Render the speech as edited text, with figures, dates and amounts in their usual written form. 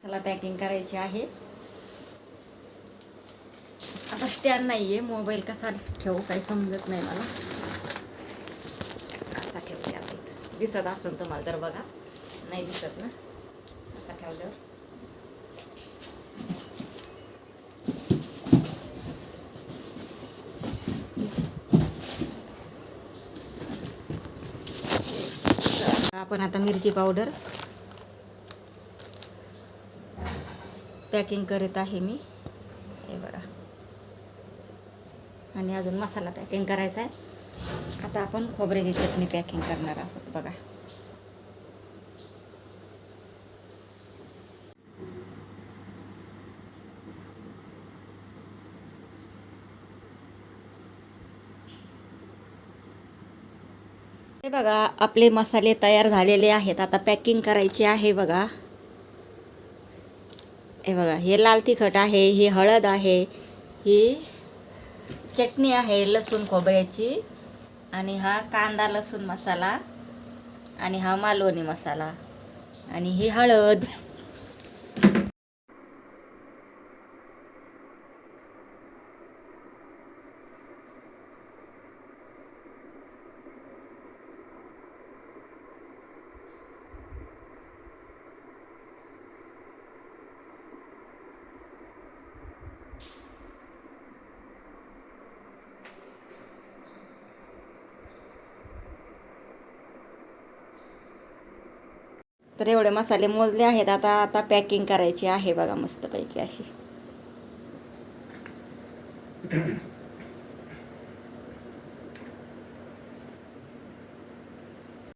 त्याला पॅकिंग करायची आहे. आता स्टँड नाही आहे, मोबाईल कसा ठेवू काही समजत नाही मला. असा ठेवते आता, दिसत असेल तुम्हाला तर बघा, नाही दिसत ना. असा ठेवल्यावर आपण आता मिरची पावडर पॅकिंग करत आहे मी, हे बघा. आणि अजून मसाला पॅकिंग करायचा आहे. आता आपण खोबऱ्याची चटणी पॅकिंग करणार आहोत बघा. हे बघा, आपले मसाले तयार झालेले आहेत. आता पॅकिंग करायची आहे बघा. हे बघा, हे लाल तिखट आहे, ही हळद आहे, ही चटणी आहे लसूण खोबऱ्याची, आणि हा कांदा लसूण मसाला, आणि हा मालवणी मसाला, आणि ही हळद. तर एवढे मसाले मोजले आहेत. आता पॅकिंग करायची आहे बघा, मस्तपैकी अशी.